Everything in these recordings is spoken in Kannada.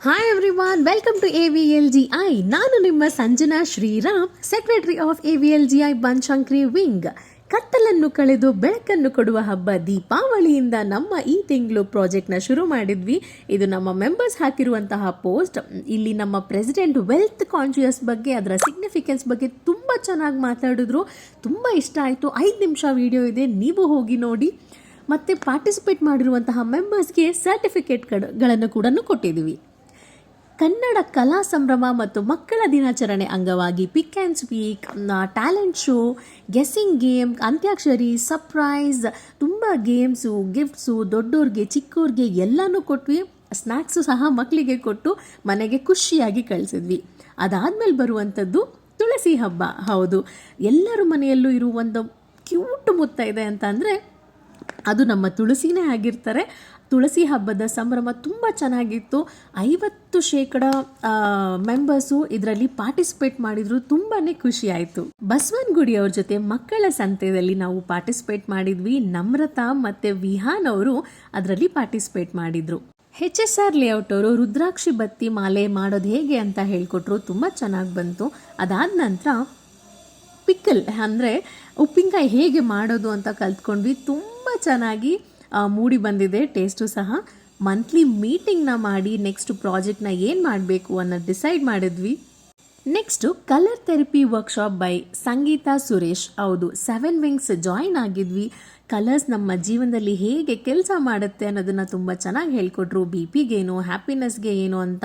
Hi everyone, welcome to AVLGI. ನಾನು ನಿಮ್ಮ Sanjana Sriram, secretary of AVLGI Banashankari wing. ಕತ್ತಲನ್ನು ಕಳೆದು ಬೆಳಕನ್ನು ಕೊಡುವ ಹಬ್ಬ ದೀಪಾವಳಿಯಿಂದ ನಮ್ಮ ಈ ತಿಂಗಳು ಪ್ರಾಜೆಕ್ಟ್ನ ಶುರು ಮಾಡಿದ್ವಿ. ಇದು ನಮ್ಮ ಮೆಂಬರ್ಸ್ ಹಾಕಿರುವಂತಹ ಪೋಸ್ಟ್. ಇಲ್ಲಿ ನಮ್ಮ ಪ್ರೆಸಿಡೆಂಟ್ ವೆಲ್ತ್ ಕಾನ್ಶಿಯಸ್ ಬಗ್ಗೆ, ಅದರ ಸಿಗ್ನಿಫಿಕೆನ್ಸ್ ಬಗ್ಗೆ ತುಂಬ ಚೆನ್ನಾಗಿ ಮಾತಾಡಿದ್ರು. ತುಂಬ ಇಷ್ಟ ಆಯಿತು. 5 ನಿಮಿಷ ವಿಡಿಯೋ ಇದೆ, ನೀವು ಹೋಗಿ ನೋಡಿ. ಮತ್ತು ಪಾರ್ಟಿಸಿಪೇಟ್ ಮಾಡಿರುವಂತಹ ಮೆಂಬರ್ಸ್ಗೆ ಸರ್ಟಿಫಿಕೇಟ್ಗಳನ್ನು ಕೂಡ ಕೊಟ್ಟಿದ್ದೀವಿ. ಕನ್ನಡ ಕಲಾ ಸಂಭ್ರಮ ಮತ್ತು ಮಕ್ಕಳ ದಿನಾಚರಣೆ ಅಂಗವಾಗಿ pick and speak, talent show, guessing game, antakshari, surprise, ತುಂಬ ಗೇಮ್ಸು, ಗಿಫ್ಟ್ಸು, ದೊಡ್ಡೋರಿಗೆ ಚಿಕ್ಕವ್ರಿಗೆ ಎಲ್ಲನೂ ಕೊಟ್ವಿ. ಸ್ನ್ಯಾಕ್ಸು ಸಹ ಮಕ್ಕಳಿಗೆ ಕೊಟ್ಟು ಮನೆಗೆ ಖುಷಿಯಾಗಿ ಕಳಿಸಿದ್ವಿ. ಅದಾದಮೇಲೆ ಬರುವಂಥದ್ದು ತುಳಸಿ ಹಬ್ಬ. ಹೌದು, ಎಲ್ಲರ ಮನೆಯಲ್ಲೂ ಇರುವ ಒಂದು ಕ್ಯೂಟ್ ಮುತ್ತೈದೆ ಅಂತ ಅಂದರೆ ಅದು ನಮ್ಮ ತುಳಸಿನೇ ಆಗಿರ್ತಾರೆ. ತುಳಸಿ ಹಬ್ಬದ ಸಂಭ್ರಮ ತುಂಬ ಚೆನ್ನಾಗಿತ್ತು. 50% ಮೆಂಬರ್ಸು ಇದರಲ್ಲಿ ಪಾರ್ಟಿಸಿಪೇಟ್ ಮಾಡಿದ್ರು. ತುಂಬಾ ಖುಷಿ ಆಯಿತು. ಬಸವನಗುಡಿ ಅವ್ರ ಜೊತೆ ಮಕ್ಕಳ ಸಂತೆಯಲ್ಲಿ ನಾವು ಪಾರ್ಟಿಸಿಪೇಟ್ ಮಾಡಿದ್ವಿ. ನಮ್ರತಾ ಮತ್ತು ವಿಹಾನ್ ಅವರು ಅದರಲ್ಲಿ ಪಾರ್ಟಿಸಿಪೇಟ್ ಮಾಡಿದ್ರು. HSR ಲೇಔಟ್ ಅವರು ರುದ್ರಾಕ್ಷಿ ಬತ್ತಿ ಮಾಲೆ ಮಾಡೋದು ಹೇಗೆ ಅಂತ ಹೇಳ್ಕೊಟ್ರು. ತುಂಬ ಚೆನ್ನಾಗಿ ಬಂತು. ಅದಾದ ನಂತರ ಪಿಕ್ಕಲ್ ಅಂದರೆ ಉಪ್ಪಿನಕಾಯಿ ಹೇಗೆ ಮಾಡೋದು ಅಂತ ಕಲ್ತ್ಕೊಂಡ್ವಿ. ತುಂಬ ಚೆನ್ನಾಗಿ ಮೂಡಿ ಬಂದಿದೆ. ಟೇಸ್ಟು ಸಹ. ಮಂತ್ಲಿ ಮೀಟಿಂಗ್ನ ಮಾಡಿ ನೆಕ್ಸ್ಟ್ ಪ್ರಾಜೆಕ್ಟ್ನ ಏನು ಮಾಡಬೇಕು ಅನ್ನೋದು ಡಿಸೈಡ್ ಮಾಡಿದ್ವಿ. Next colour therapy workshop by Sangeetha Suresh. ಹೌದು, 7 ವಿಂಗ್ಸ್ ಜಾಯಿನ್ ಆಗಿದ್ವಿ. ಕಲರ್ಸ್ ನಮ್ಮ ಜೀವನದಲ್ಲಿ ಹೇಗೆ ಕೆಲಸ ಮಾಡುತ್ತೆ ಅನ್ನೋದನ್ನು ತುಂಬ ಚೆನ್ನಾಗಿ ಹೇಳ್ಕೊಟ್ರು. BPಗೇನು, ಹ್ಯಾಪಿನೆಸ್ಗೆ ಏನು ಅಂತ.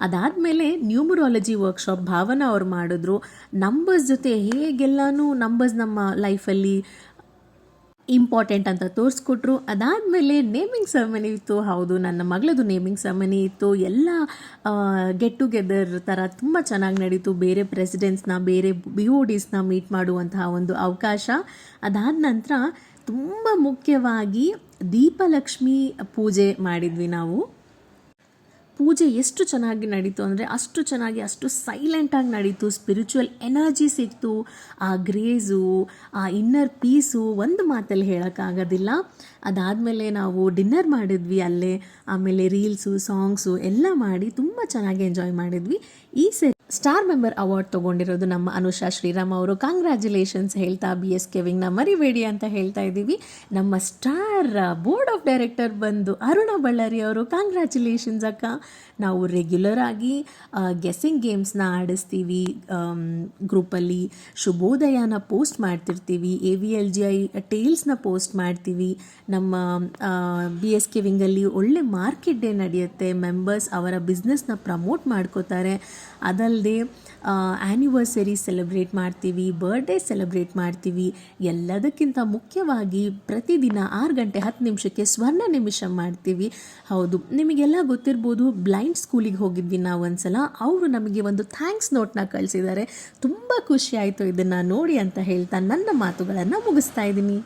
ಅದಾದಮೇಲೆ ನ್ಯೂಮರಾಲಜಿ ವರ್ಕ್ಶಾಪ್ ಭಾವನಾ ಅವ್ರು ಮಾಡಿದ್ರು. ನಂಬರ್ಸ್ ಜೊತೆ ಹೇಗೆಲ್ಲನೂ ನಂಬರ್ಸ್ ನಮ್ಮ ಲೈಫಲ್ಲಿ ಇಂಪಾರ್ಟೆಂಟ್ ಅಂತ ತೋರಿಸ್ಕೊಟ್ರು. ಅದಾದಮೇಲೆ ನೇಮಿಂಗ್ ಸೆರೆಮನಿ ಇತ್ತು. ಹೌದು, ನನ್ನ ಮಗಳದು ನೇಮಿಂಗ್ ಸೆರೆಮನಿ ಇತ್ತು. ಎಲ್ಲ ಗೆಟ್ ಟುಗೆದರ್ ಥರ ತುಂಬ ಚೆನ್ನಾಗಿ ನಡೀತು. ಬೇರೆ ಪ್ರೆಸಿಡೆಂಟ್ಸ್ನ, ಬೇರೆ BODsನ ಮೀಟ್ ಮಾಡುವಂತಹ ಒಂದು ಅವಕಾಶ. ಅದಾದ ನಂತರ ತುಂಬ ಮುಖ್ಯವಾಗಿ ದೀಪಲಕ್ಷ್ಮಿ ಪೂಜೆ ಮಾಡಿದ್ವಿ ನಾವು. ಪೂಜೆ ಎಷ್ಟು ಚೆನ್ನಾಗಿ ನಡೀತು ಅಂದರೆ ಅಷ್ಟು ಚೆನ್ನಾಗಿ, ಅಷ್ಟು ಸೈಲೆಂಟಾಗಿ ನಡೀತು. ಸ್ಪಿರಿಚುವಲ್ ಎನರ್ಜಿ ಸಿಕ್ತು. ಆ ಗ್ರೇಸು, ಆ ಇನ್ನರ್ ಪೀಸು ಒಂದು ಮಾತಲ್ಲಿ ಹೇಳೋಕ್ಕಾಗೋದಿಲ್ಲ. ಅದಾದಮೇಲೆ ನಾವು ಡಿನ್ನರ್ ಮಾಡಿದ್ವಿ ಅಲ್ಲೇ. ಆಮೇಲೆ ರೀಲ್ಸು, ಸಾಂಗ್ಸು ಎಲ್ಲ ಮಾಡಿ ತುಂಬ ಚೆನ್ನಾಗಿ ಎಂಜಾಯ್ ಮಾಡಿದ್ವಿ. ಈ ಸ್ಟಾರ್ ಮೆಂಬರ್ ಅವಾರ್ಡ್ ತೊಗೊಂಡಿರೋದು ನಮ್ಮ ಅನುಷಾ ಶ್ರೀರಾಮ್ ಅವರು. ಕಾಂಗ್ರ್ಯಾಚುಲೇಷನ್ಸ್ ಹೇಳ್ತಾ BSK ವಿಂಗ್ನ ಮರಿಬೇಡಿ ಅಂತ ಹೇಳ್ತಾ ಇದ್ದೀವಿ. ನಮ್ಮ ಸ್ಟಾರ್ ಬೋರ್ಡ್ ಆಫ್ ಡೈರೆಕ್ಟರ್ ಬಂದು ಅರುಣ ಬಳ್ಳಾರಿ ಅವರು. ಕಾಂಗ್ರ್ಯಾಚುಲೇಷನ್ಸ್ ಅಕ್ಕ. ನಾವು ರೆಗ್ಯುಲರ್ ಆಗಿ ಗೆಸ್ಸಿಂಗ್ ಗೇಮ್ಸ್ನ ಆಡಿಸ್ತೀವಿ ಗ್ರೂಪಲ್ಲಿ. ಶುಭೋದಯನ ಪೋಸ್ಟ್ ಮಾಡ್ತಿರ್ತೀವಿ. AVLGI ಟೇಲ್ಸ್ನ ಪೋಸ್ಟ್ ಮಾಡ್ತೀವಿ. ನಮ್ಮ BSK ವಿಂಗಲ್ಲಿ ಒಳ್ಳೆ ಮಾರ್ಕೆಟ್ ಡೇ ನಡೆಯುತ್ತೆ. ಮೆಂಬರ್ಸ್ ಅವರ ಬಿಸ್ನೆಸ್ನ ಪ್ರಮೋಟ್ ಮಾಡ್ಕೋತಾರೆ. ಅದಲ್ಲದೆ ಆ್ಯನಿವರ್ಸರಿ ಸೆಲೆಬ್ರೇಟ್ ಮಾಡ್ತೀವಿ, ಬರ್ಡೇ ಸೆಲೆಬ್ರೇಟ್ ಮಾಡ್ತೀವಿ. ಎಲ್ಲದಕ್ಕಿಂತ ಮುಖ್ಯವಾಗಿ ಪ್ರತಿದಿನ 6 ಗಂಟೆ 10 ನಿಮಿಷಕ್ಕೆ ಸ್ವರ್ಣ ನಿಮಿಷ ಮಾಡ್ತೀವಿ. ಹೌದು, ನಿಮಗೆಲ್ಲ ಗೊತ್ತಿರ್ಬೋದು, ಬ್ಲೈಂಡ್ ಸ್ಕೂಲಿಗೆ ಹೋಗಿದ್ವಿ ನಾವು ಒಂದ್ಸಲ. ಅವರು ನಮಗೆ ಒಂದು ಥ್ಯಾಂಕ್ಸ್ ನೋಟ್ನ ಕಳಿಸಿದ್ದಾರೆ. ತುಂಬ ಖುಷಿ ಆಯಿತು ಇದನ್ನು ನೋಡಿ ಅಂತ ಹೇಳ್ತಾ ನನ್ನ ಮಾತುಗಳನ್ನು ಮುಗಿಸ್ತಾ ಇದ್ದೀನಿ.